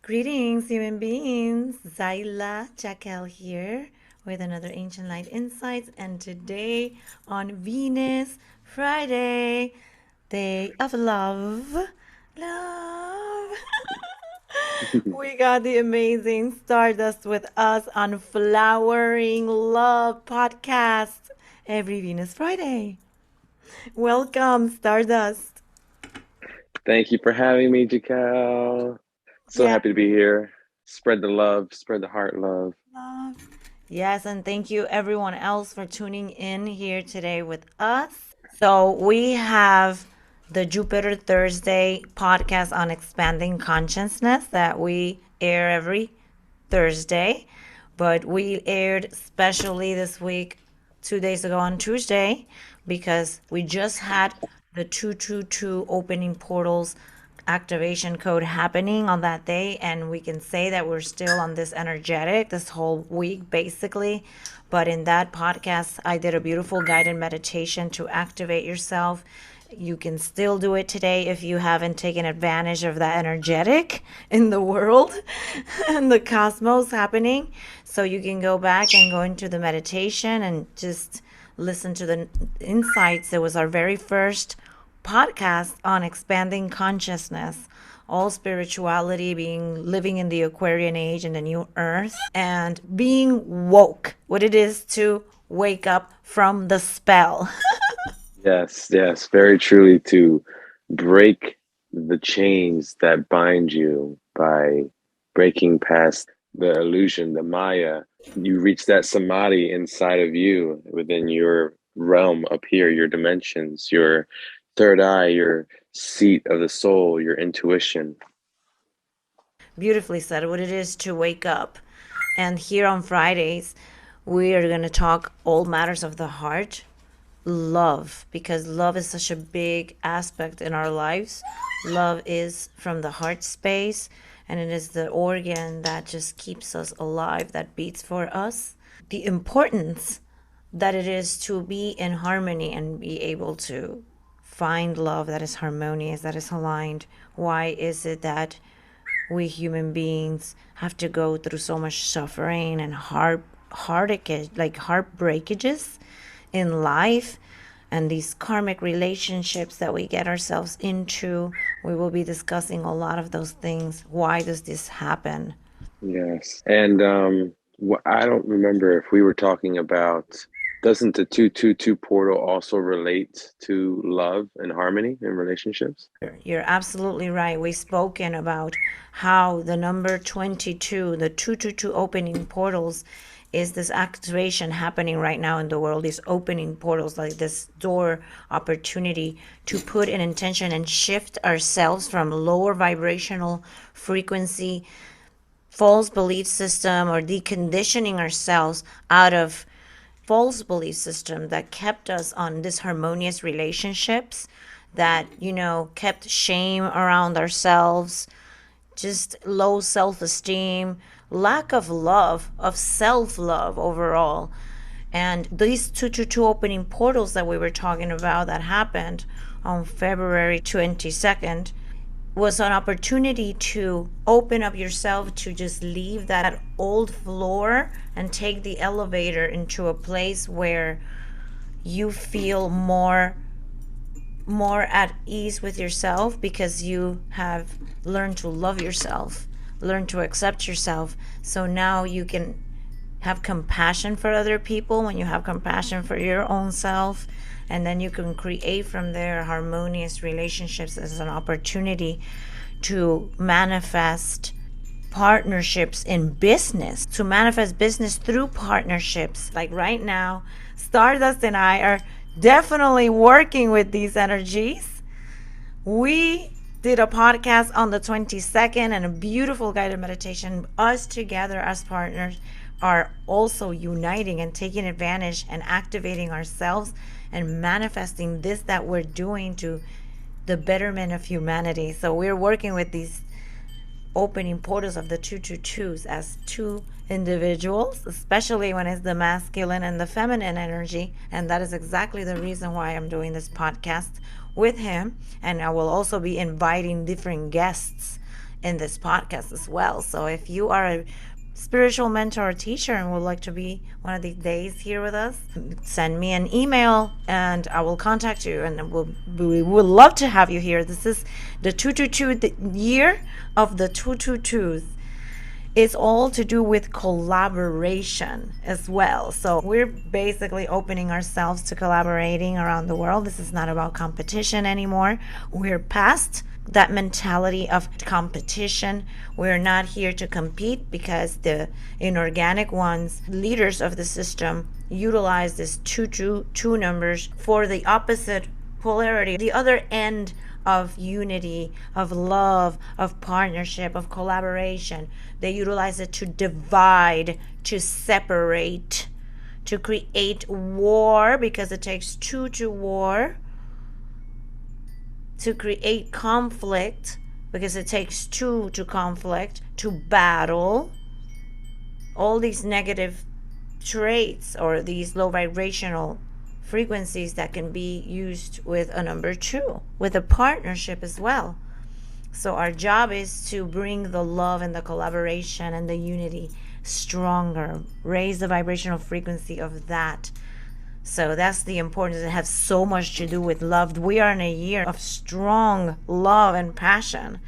Greetings, human beings. Zaila Jaquel here with another Ancient Light Insights, and today on Venus Friday, Day of Love. Love. We got the amazing Stardust with us on Flowering Love podcast every Venus Friday. Welcome, Stardust. Thank you for having me, Jacal. So Yeah. happy to be here. Spread the love, spread the heart love. Love. Yes, and thank you everyone else for tuning in here today with us. So, we have the Jupiter Thursday podcast on expanding consciousness that we air every Thursday, but we aired specially this week 2 days ago on Tuesday because we just had the 222 opening portals activation code happening on that day, and we can say that we're still on this energetic this whole week basically. But in that podcast I did a beautiful guided meditation to activate yourself. You can still do it today if you haven't taken advantage of that energetic in the world and the cosmos happening. So you can go back and go into the meditation and just listen to the insights. It was our very first podcast on expanding consciousness, all spirituality, being living in the Aquarian age and the new earth, and being woke, what it is to wake up from the spell. Yes, yes, very truly to break the chains that bind you by breaking past the illusion, the Maya. You reach that samadhi inside of you within your realm up here, your dimensions, your third eye, your seat of the soul, your intuition. Beautifully said, what it is to wake up. And here on Fridays, we are going to talk all matters of the heart, love, because love is such a big aspect in our lives. Love is from the heart space, and it is the organ that just keeps us alive, that beats for us. The importance that it is to be in harmony and be able to find love that is harmonious, that is aligned. Why is it that we human beings have to go through so much suffering and heartache, like heartbreakages in life, and these karmic relationships that we get ourselves into? We will be discussing a lot of those things. Why does this happen? Yes. And I don't remember if we were talking about, doesn't the 222 portal also relate to love and harmony in relationships? You're absolutely right. We've spoken about how the number 22, the 222 opening portals, is this activation happening right now in the world. These opening portals, like this door opportunity to put an intention and shift ourselves from lower vibrational frequency, false belief system, or deconditioning ourselves out of false belief system that kept us on disharmonious relationships, that kept shame around ourselves, just low self-esteem, lack of love, of self-love overall. And these 222 opening portals that we were talking about that happened on February 22nd was an opportunity to open up yourself, to just leave that old floor and take the elevator into a place where you feel more at ease with yourself, because you have learned to love yourself, learn to accept yourself. So now you can have compassion for other people when you have compassion for your own self, and then you can create from there harmonious relationships as an opportunity to manifest partnerships in business, to manifest business through partnerships. Like right now, Stardust and I are definitely working with these energies. We did a podcast on the 22nd and a beautiful guided meditation. Us together as partners are also uniting and taking advantage and activating ourselves and manifesting this that we're doing to the betterment of humanity. So we're working with these opening portals of the 222s as two individuals, especially when it's the masculine and the feminine energy. And that is exactly the reason why I'm doing this podcast with him. And I will also be inviting different guests in this podcast as well. So if you are a spiritual mentor or teacher and would like to be one of these days here with us, send me an email and I will contact you, and we would love to have you here. This is the 222, the year of the 222s. It's all to do with collaboration as well. So we're basically opening ourselves to collaborating around the world. This is not about competition anymore. We're past that mentality of competition. We're not here to compete because the inorganic ones, leaders of the system, utilize this two numbers for the opposite polarity, the other end of unity, of love, of partnership, of collaboration. They utilize it to divide, to separate, to create war, because it takes two to war, to create conflict, because it takes two to conflict, to battle. All these negative traits or these low vibrational frequencies that can be used with a number two, with a partnership as well. So our job is to bring the love and the collaboration and the unity stronger, raise the vibrational frequency of that. So that's the importance. It has so much to do with love. We are in a year of strong love and passion.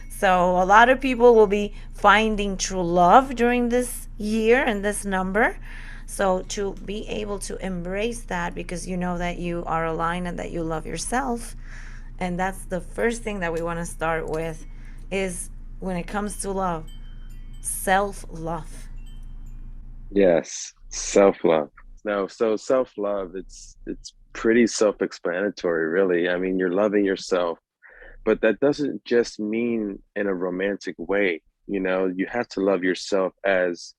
So a lot of people will be finding true love during this year and this number. So to be able to embrace that, because you know that you are aligned and that you love yourself. And that's the first thing that we want to start with, is when it comes to love, self-love. Yes, self-love. No, so self-love, it's pretty self-explanatory, really. I mean, you're loving yourself, but that doesn't just mean in a romantic way. You know, you have to love yourself as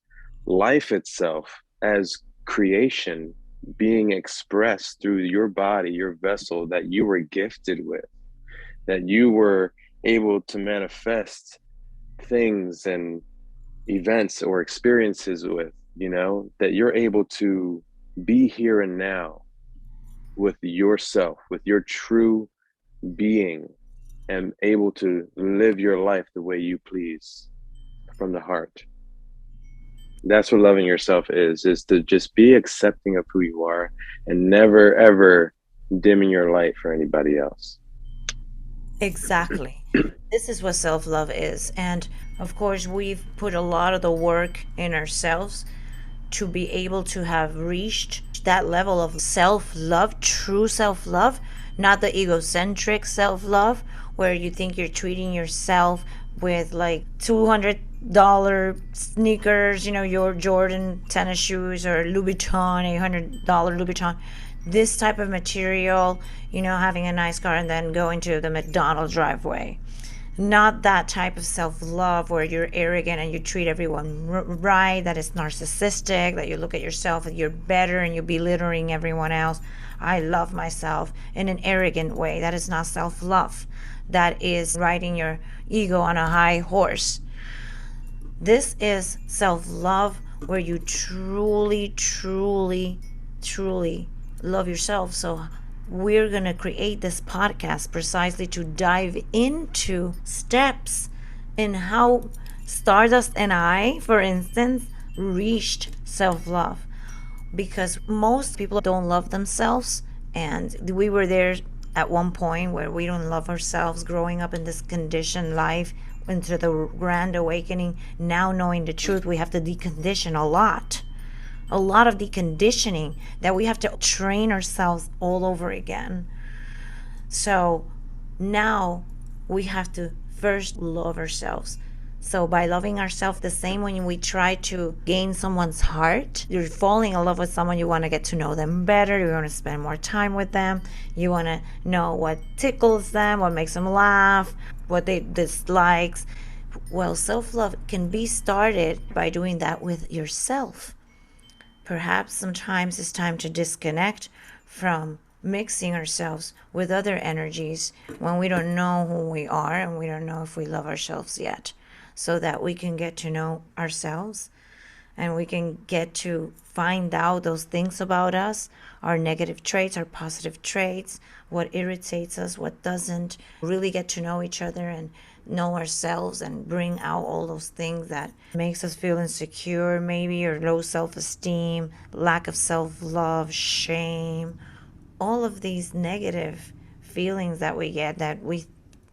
life itself, as creation being expressed through your body, your vessel that you were gifted with, that you were able to manifest things and events or experiences with, you know, that you're able to be here and now with yourself, with your true being, and able to live your life the way you please from the heart. That's what loving yourself is to just be accepting of who you are and never ever dimming your light for anybody else. Exactly. This is what self love is. And of course, we've put a lot of the work in ourselves to be able to have reached that level of self love, true self love, not the egocentric self love, where you think you're treating yourself with like $200 sneakers, you know, your Jordan tennis shoes, or Louboutin, $800 Louboutin. This type of material, you know, having a nice car and then going to the McDonald's driveway. Not that type of self love where you're arrogant and you treat everyone right, that is narcissistic, that you look at yourself and you're better and you're belittling everyone else. I love myself in an arrogant way. That is not self love. That is riding your ego on a high horse. This is self love where you truly, truly, truly love yourself. So we're going to create this podcast precisely to dive into steps in how Stardust and I, for instance, reached self love. Because most people don't love themselves, and we were there at one point where we don't love ourselves, growing up in this conditioned life into the grand awakening. Now knowing the truth, we have to decondition a lot of deconditioning, that we have to train ourselves all over again. So now we have to first love ourselves. So by loving ourselves, the same when we try to gain someone's heart, you're falling in love with someone, you want to get to know them better, you want to spend more time with them, you want to know what tickles them, what makes them laugh, what they dislikes. Well, self-love can be started by doing that with yourself. Perhaps sometimes it's time to disconnect from mixing ourselves with other energies when we don't know who we are and we don't know if we love ourselves yet, so that we can get to know ourselves and we can get to find out those things about us, our negative traits, our positive traits, what irritates us, what doesn't, really get to know each other and know ourselves and bring out all those things that makes us feel insecure maybe, or low self-esteem, lack of self-love, shame, all of these negative feelings that we get that we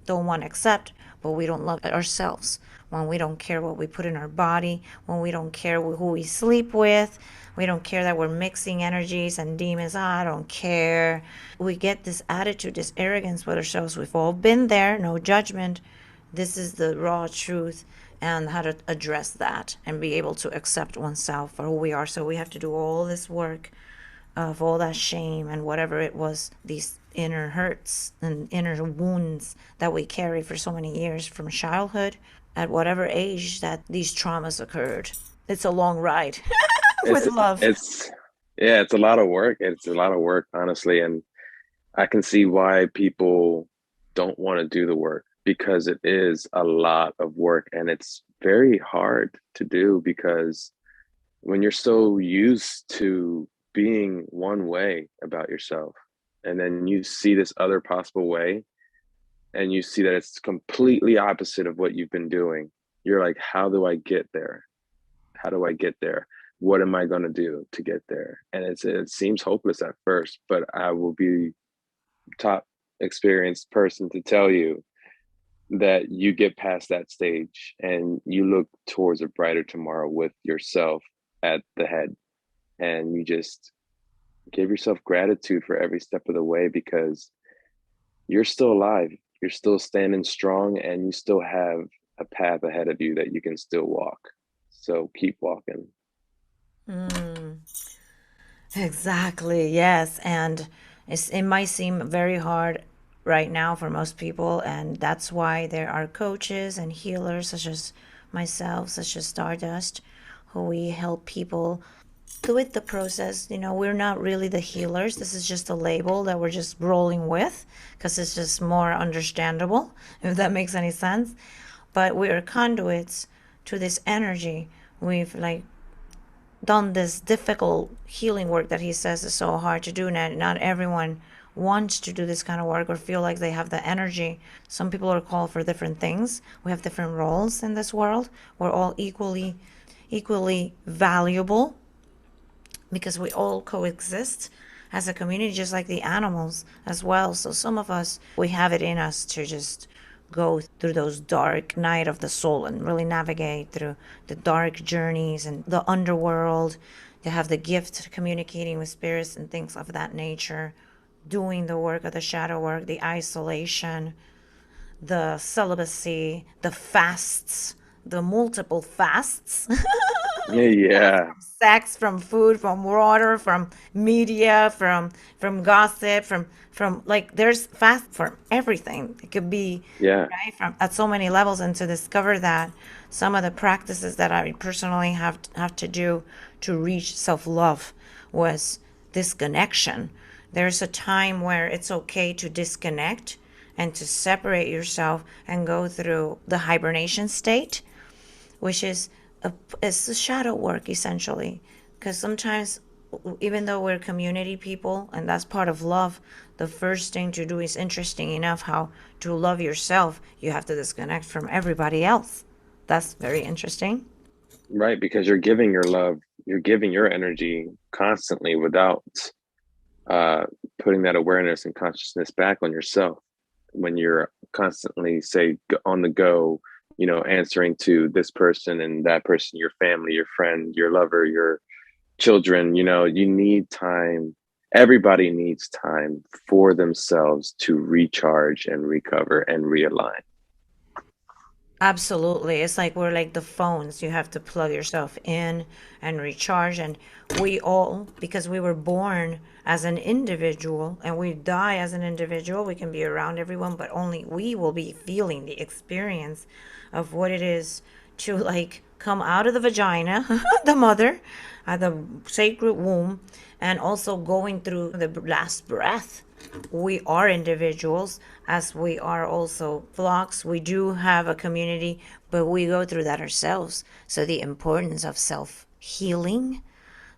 don't want to accept, but we don't love ourselves. When we don't care what we put in our body, when we don't care who we sleep with, we don't care that we're mixing energies and demons. I don't care. We get this attitude, this arrogance with ourselves. We've all been there, no judgment. This is the raw truth, and how to address that and be able to accept oneself for who we are. So we have to do all this work of all that shame and whatever it was, these inner hurts and inner wounds that we carry for so many years from childhood, at whatever age that these traumas occurred. It's a long ride with It's love. it's yeah, it's a lot of work. It's a lot of work, honestly, and I can see why people don't want to do the work because it is a lot of work and it's very hard to do because when you're so used to being one way about yourself and then you see this other possible way and you see that it's completely opposite of what you've been doing, you're like, how do I get there? How do I get there? What am I going to do to get there? And it seems hopeless at first, but I will be top experienced person to tell you that you get past that stage and you look towards a brighter tomorrow with yourself at the head, and you just give yourself gratitude for every step of the way because you're still alive, you're still standing strong, and you still have a path ahead of you that you can still walk. So keep walking. Exactly, yes. And it might seem very hard right now for most people. And that's why there are coaches and healers such as myself, such as Stardust, who we help people with the process. We're not really the healers. This is just a label that we're just rolling with because it's just more understandable, if that makes any sense. But we are conduits to this energy. We've like done this difficult healing work that he says is so hard to do. Not everyone wants to do this kind of work or feel like they have the energy. Some people are called for different things. We have different roles in this world. We're all equally valuable because we all coexist as a community, just like the animals as well. So some of us, we have it in us to just go through those dark night of the soul and really navigate through the dark journeys and the underworld. To have the gift of communicating with spirits and things of that nature, doing the work of the shadow work, the isolation, the celibacy, the fasts, the multiple fasts. Yeah, Sex, from food, from water, from media, from gossip, from like there's fast for everything. It could be yeah, right from at so many levels, and to discover that some of the practices that I personally have to do to reach self-love was disconnection. There's a time where it's okay to disconnect and to separate yourself and go through the hibernation state, which is it's the shadow work essentially. Because sometimes, even though we're community people and that's part of love, the first thing to do is interesting enough how to love yourself. You have to disconnect from everybody else. That's very interesting. right. Because you're giving your love, you're giving your energy constantly without uh, putting that awareness and consciousness back on yourself. When you're constantly, say, on the go, answering to this person and that person, your family, your friend, your lover, your children, you need time. Everybody needs time for themselves to recharge and recover and realign. Absolutely. It's like we're like the phones. You have to plug yourself in and recharge. And we all, because we were born as an individual and we die as an individual, we can be around everyone, but only we will be feeling the experience of what it is to like come out of the vagina, the mother, the sacred womb, and also going through the last breath. We are individuals as we are also flocks. We do have a community, but we go through that ourselves. So the importance of self healing,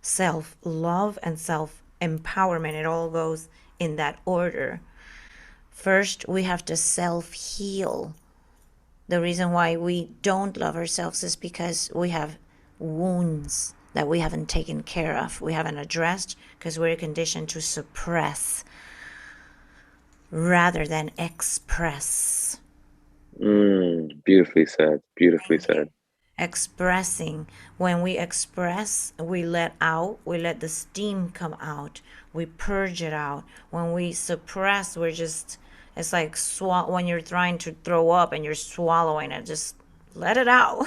self love, and self empowerment. It all goes in that order. First, we have to self heal. The reason why we don't love ourselves is because we have wounds that we haven't taken care of, we haven't addressed, because we're conditioned to suppress rather than express. Beautifully said. Beautifully Thank you. said. Expressing. When we express, we let out, we let the steam come out, we purge it out. When we suppress, we're just, it's like when you're trying to throw up and you're swallowing it, just let it out.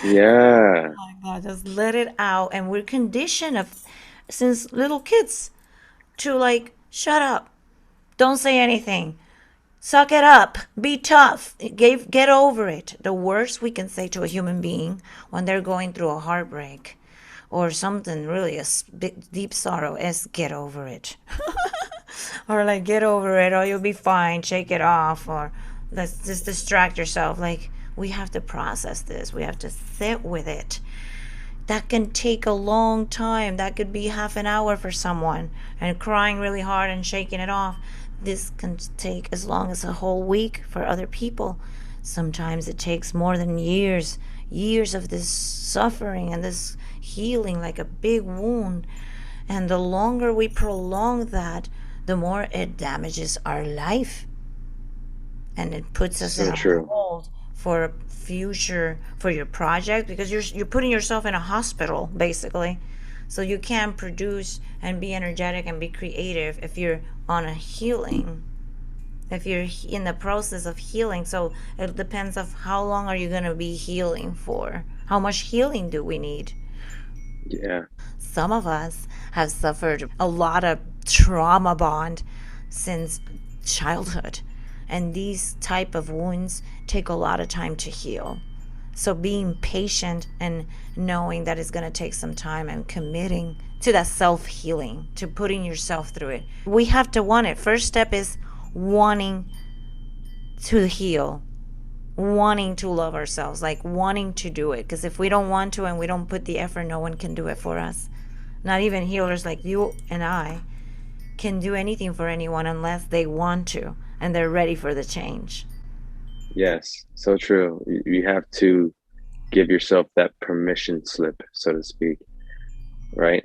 Yeah. My God, just let it out. And we're conditioned of since little kids to like, shut up, don't say anything, suck it up, be tough, get over it. The worst we can say to a human being when they're going through a heartbreak or something really a big, deep sorrow is get over it. Or like, get over it, or you'll be fine, shake it off, or let's just distract yourself. Like, we have to process this, we have to sit with it. That can take a long time. That could be half an hour for someone, and crying really hard and shaking it off. This can take as long as a whole week for other people. Sometimes it takes more than years, years of this suffering and this healing like a big wound. And the longer we prolong that, the more it damages our life, and it puts us in So a true. hold for future for your project, because you're putting yourself in a hospital basically. So you can't produce and be energetic and be creative if you're on a healing, if you're in the process of healing. So it depends of how long are you going to be healing for, how much healing do we need. Yeah. Some of us have suffered a lot of trauma bond since childhood, and these type of wounds take a lot of time to heal. So being patient and knowing that it's going to take some time and committing to that self healing, to putting yourself through it. We have to want it. First step is wanting to heal, wanting to love ourselves, like wanting to do it. Because if we don't want to and we don't put the effort, no one can do it for us. Not even healers like you and I can do anything for anyone unless they want to and they're ready for the change. Yes. So true. You have to give yourself that permission slip, so to speak, right?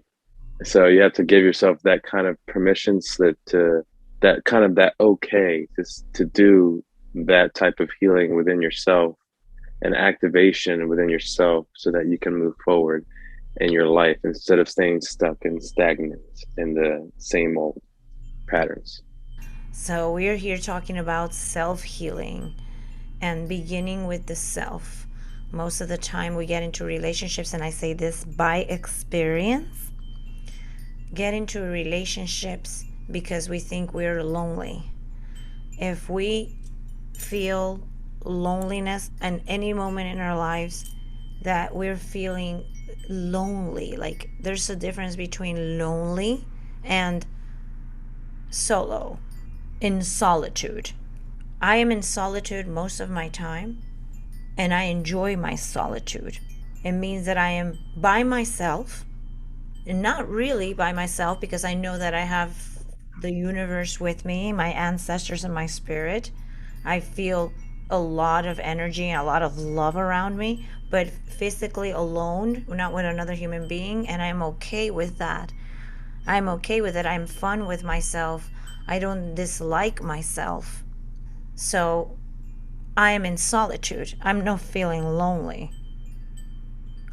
So you have to give yourself that kind of permission slip to that kind of that okay to do that type of healing within yourself and activation within yourself so that you can move forward in your life instead of staying stuck and stagnant in the same old patterns. So, we're here talking about self healing and beginning with the self. Most of the time, we get into relationships, and I say this by experience, get into relationships because we think we're lonely. If we feel loneliness at any moment in our lives, that we're feeling lonely, like there's a difference between lonely and solo, in solitude. I am in solitude most of my time, and I enjoy my solitude. It means that I am by myself, and not really by myself because I know that I have the universe with me, my ancestors, and my spirit. I feel a lot of energy and a lot of love around me, but physically alone, not with another human being, and I'm okay with that. I'm okay with it. I'm fun with myself. I don't dislike myself. So I am in solitude. I'm not feeling lonely.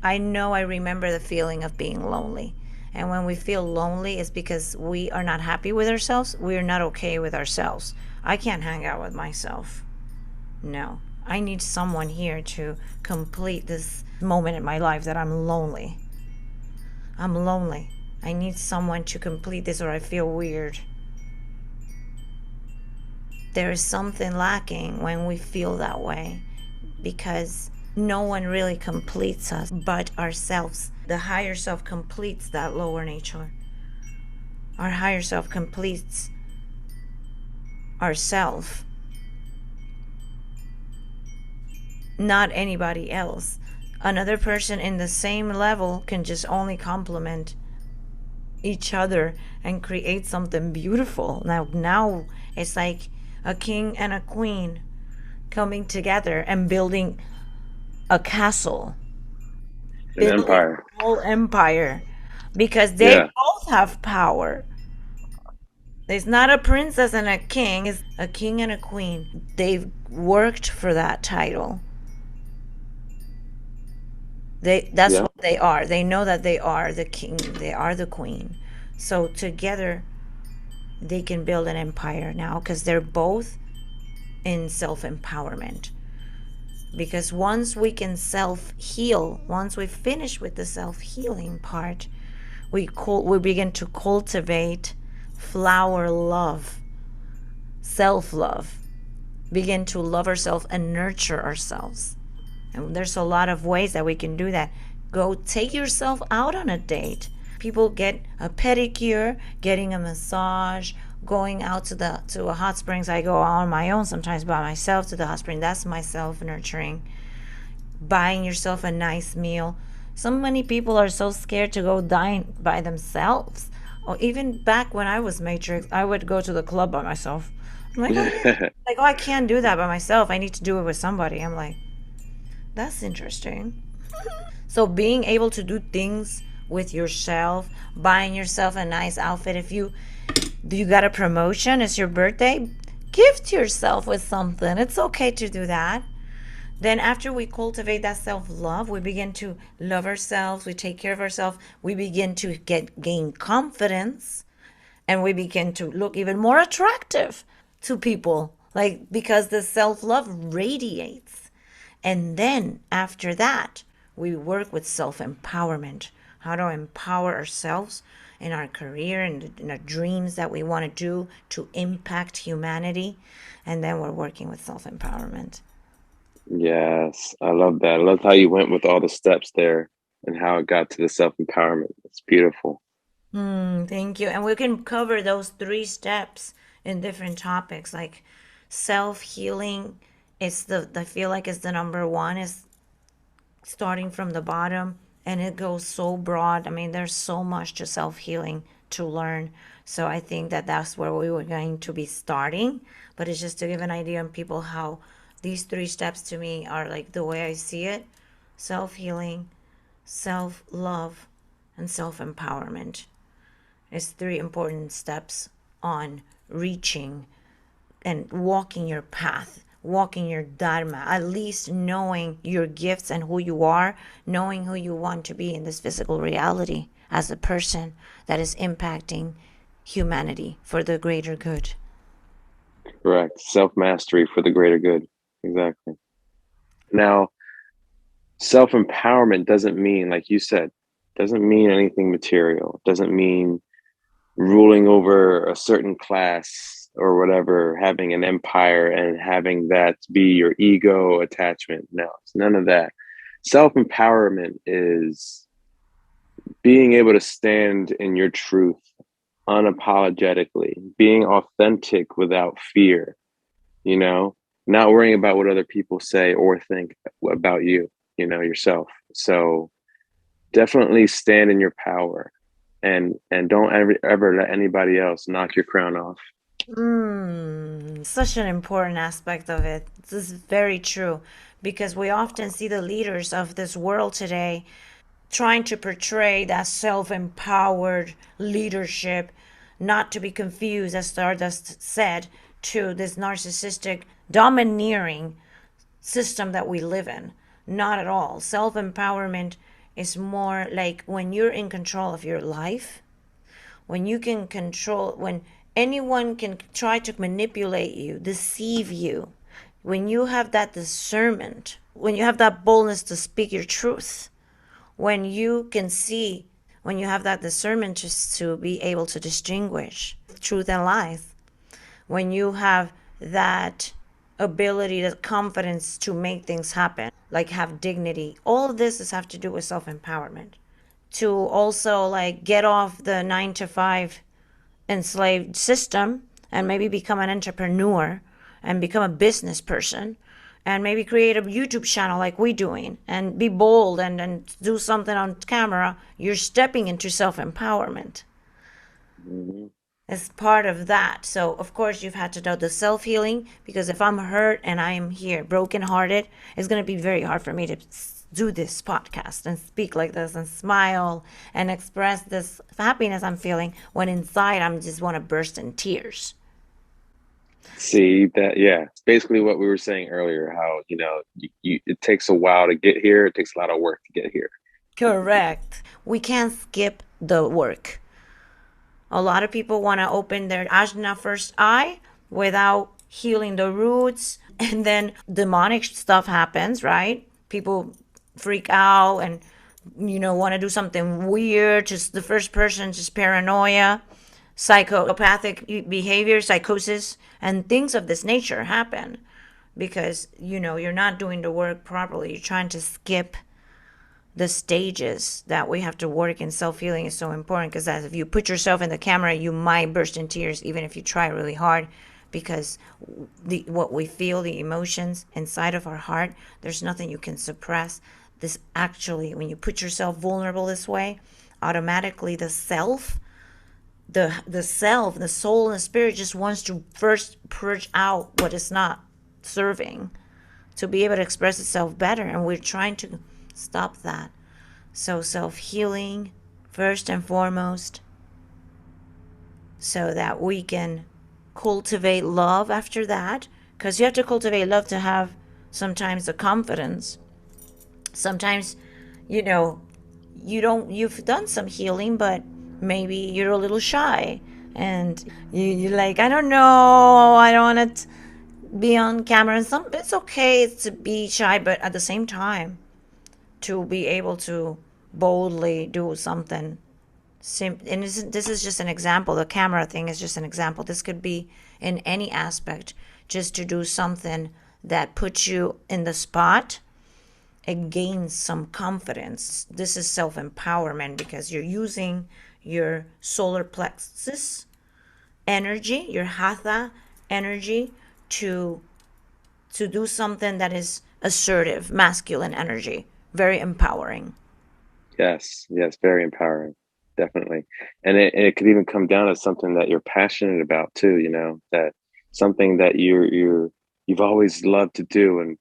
I know I remember the feeling of being lonely. And when we feel lonely, it's because we are not happy with ourselves. We are not okay with ourselves. I can't hang out with myself. No. I need someone here to complete this moment in my life that I'm lonely. I'm lonely. I need someone to complete this or I feel weird. There is something lacking when we feel that way because no one really completes us but ourselves. The higher self completes that lower nature. Our higher self completes ourself, not anybody else. another person in the same level can just only complement each other and create something beautiful. Now it's like a king and a queen coming together and building a castle, An building empire. a whole empire because they Yeah. both have power. It's not a princess and a king, it's a king and a queen. They've worked for that title. That's Yeah. what they are. They know that they are the king, they are the queen. So together they can build an empire now because they're both in self-empowerment. Because once we can self-heal, once we finish with the self-healing part, we begin to cultivate flower love, self-love, begin to love ourselves and nurture ourselves. And there's a lot of ways that we can do that. Go take yourself out on a date. People get a pedicure, getting a massage, going out to a hot springs. I go on my own sometimes by myself to the hot spring. That's my self nurturing. Buying yourself a nice meal. So many people are so scared to go dine by themselves. Or even back when I was Matrix, I would go to the club by myself. I'm like, oh yeah. Like, oh, I can't do that by myself. I need to do it with somebody. I'm like, that's interesting. So being able to do things with yourself, buying yourself a nice outfit. If you got a promotion, it's your birthday, gift yourself with something. It's okay to do that. Then after we cultivate that self-love, we begin to love ourselves, we take care of ourselves, we begin to gain confidence, and we begin to look even more attractive to people. Like because the self-love radiates. And then after that, we work with self empowerment, how to empower ourselves in our career and in our dreams that we want to do to impact humanity. And then we're working with self empowerment. Yes. I love that. I love how you went with all the steps there and how it got to the self empowerment. It's beautiful. Thank you. And we can cover those three steps in different topics like self healing. It's I feel like it's the number one, is starting from the bottom, and it goes so broad. I mean, there's so much to self healing to learn. So I think that that's where we were going to be starting. But it's just to give an idea on people how these three steps to me are like the way I see it: self healing, self love, and self empowerment. It's three important steps on reaching and walking your path, walking your dharma, at least knowing your gifts and who you are, knowing who you want to be in this physical reality as a person that is impacting humanity for the greater good. Correct. Self mastery for the greater good. Exactly. Now, self empowerment doesn't mean, like you said, doesn't mean anything material. Doesn't mean ruling over a certain class or whatever, having an empire and having that be your ego attachment. No, it's none of that. Self empowerment is being able to stand in your truth unapologetically, being authentic without fear, you know, not worrying about what other people say or think about you, yourself. So definitely stand in your power and don't ever let anybody else knock your crown off. Such an important aspect of it. This is very true because we often see the leaders of this world today trying to portray that self empowered leadership, not to be confused, as Stardust said, to this narcissistic, domineering system that we live in. Not at all. Self empowerment is more like when you're in control of your life, when you can control, when anyone can try to manipulate you, deceive you, when you have that discernment, when you have that boldness to speak your truth, when you can see, when you have that discernment just to be able to distinguish truth and lies, when you have that ability, that confidence to make things happen, like have dignity, all of this is have to do with self-empowerment. To also like get off the 9 to 5 enslaved system and maybe become an entrepreneur and become a business person and maybe create a YouTube channel like we doing and be bold and do something on camera, you're stepping into self-empowerment. Hmm. It's part of that. So of course you've had to do the self-healing, because if I'm hurt and I am here brokenhearted, it's going to be very hard for me to do this podcast and speak like this and smile and express this happiness I'm feeling when inside I'm just want to burst in tears. See that? Yeah, it's basically what we were saying earlier. How it takes a while to get here. It takes a lot of work to get here. Correct. We can't skip the work. A lot of people want to open their ajna first eye without healing the roots, and then demonic stuff happens, right? People freak out and want to do something weird. Just the first person, just paranoia, psychopathic behavior, psychosis, and things of this nature happen because you're not doing the work properly. You're trying to skip the stages that we have to work in. Self-healing is so important, because if you put yourself in the camera, you might burst in tears even if you try really hard, because what we feel, the emotions inside of our heart, there's nothing you can suppress. This actually, when you put yourself vulnerable this way, automatically the self, the soul and the spirit just wants to first purge out what is not serving to be able to express itself better, and we're trying to stop that. So self-healing first and foremost, so that we can cultivate love after that, because you have to cultivate love to have sometimes the confidence. Sometimes you know you've done some healing, but maybe you're a little shy and you're like, I don't know, I don't want to be on camera. And it's okay to be shy, but at the same time to be able to boldly do something. And this is just an example. The camera thing is just an example. This could be in any aspect, just to do something that puts you in the spot and gain some confidence. This is self-empowerment, because you're using your solar plexus energy, your hatha energy, to do something that is assertive, masculine energy, very empowering. Yes, yes, very empowering, definitely. And it could even come down to something that you're passionate about too. That something that you've always loved to do, and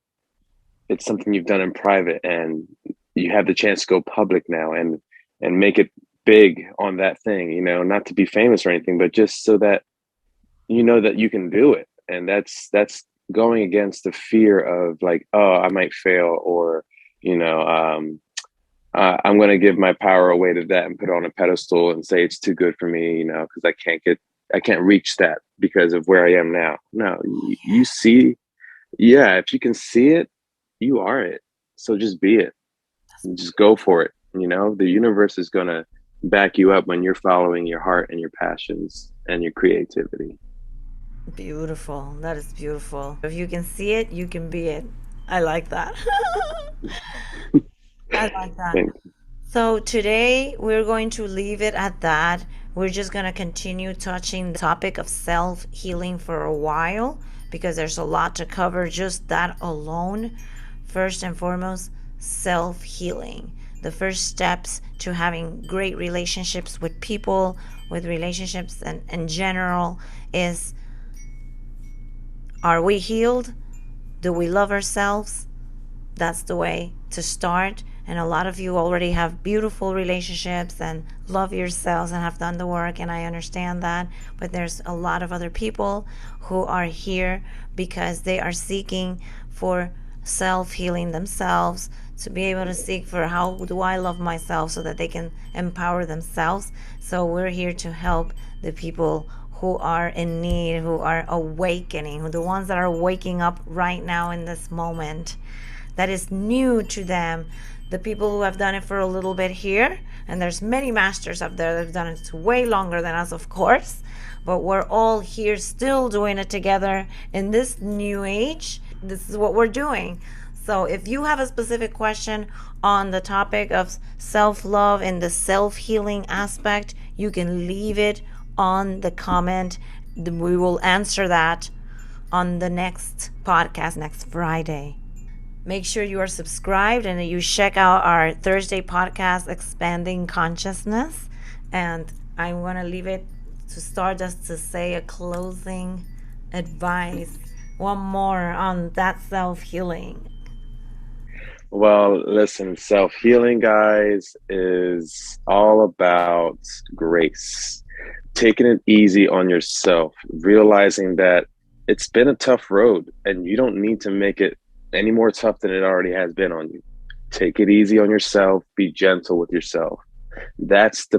it's something you've done in private, and you have the chance to go public now and make it big on that thing. Not to be famous or anything, but just so that you know that you can do it, and that's going against the fear of like, oh, I might fail, or you know I'm going to give my power away to that and put it on a pedestal and say it's too good for me, because I can't reach that because of where I am now. No, you see, yeah, if you can see it, you are it. So just be it, just go for it. The universe is going to back you up when you're following your heart and your passions and your creativity. Beautiful. That is beautiful. If you can see it, you can be it. I like that. I like that. Thank So today we're going to leave it at that. We're just going to continue touching the topic of self healing for a while, because there's a lot to cover just that alone. First and foremost, self healing. The first steps to having great relationships with people, with relationships and in general, is, are we healed? Do we love ourselves? That's the way to start. And a lot of you already have beautiful relationships and love yourselves and have done the work, and I understand that. But there's a lot of other people who are here because they are seeking for self-healing themselves, to be able to seek for, how do I love myself, so that they can empower themselves. So we're here to help the people who are in need, who are awakening, who the ones that are waking up right now in this moment that is new to them. The people who have done it for a little bit here, and there's many masters up there that have done it way longer than us, of course, but we're all here still doing it together in this new age. This is what we're doing. So if you have a specific question on the topic of self-love and the self-healing aspect, you can leave it on the comment. We will answer that on the next podcast next Friday. Make sure you are subscribed and that you check out our Thursday podcast, Expanding Consciousness. And I'm going to leave it to Stardust to say a closing advice. One more on that self healing. Well, listen, self healing, guys, is all about grace, taking it easy on yourself, realizing that it's been a tough road and you don't need to make it any more tough than it already has been on you. Take it easy on yourself, be gentle with yourself. That starts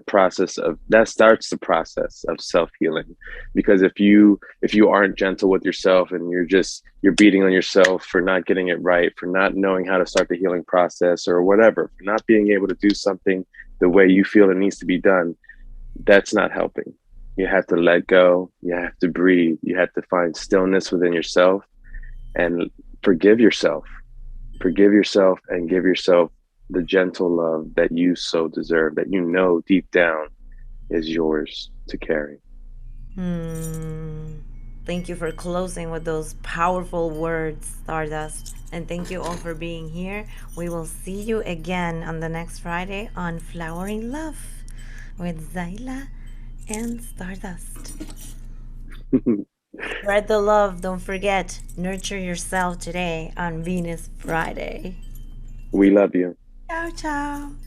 the process of self-healing, because if you aren't gentle with yourself and you're beating on yourself for not getting it right, for not knowing how to start the healing process or whatever, for not being able to do something the way you feel it needs to be done, that's not helping. You have to let go, you have to breathe, you have to find stillness within yourself and forgive yourself. Forgive yourself and give yourself the gentle love that you so deserve, that you know deep down is yours to carry. Hmm. Thank you for closing with those powerful words, Stardust. And thank you all for being here. We will see you again on the next Friday on Flowering Love with Zayla and Stardust. Spread the love. Don't forget, nurture yourself today on Venus Friday. We love you. Ciao, ciao.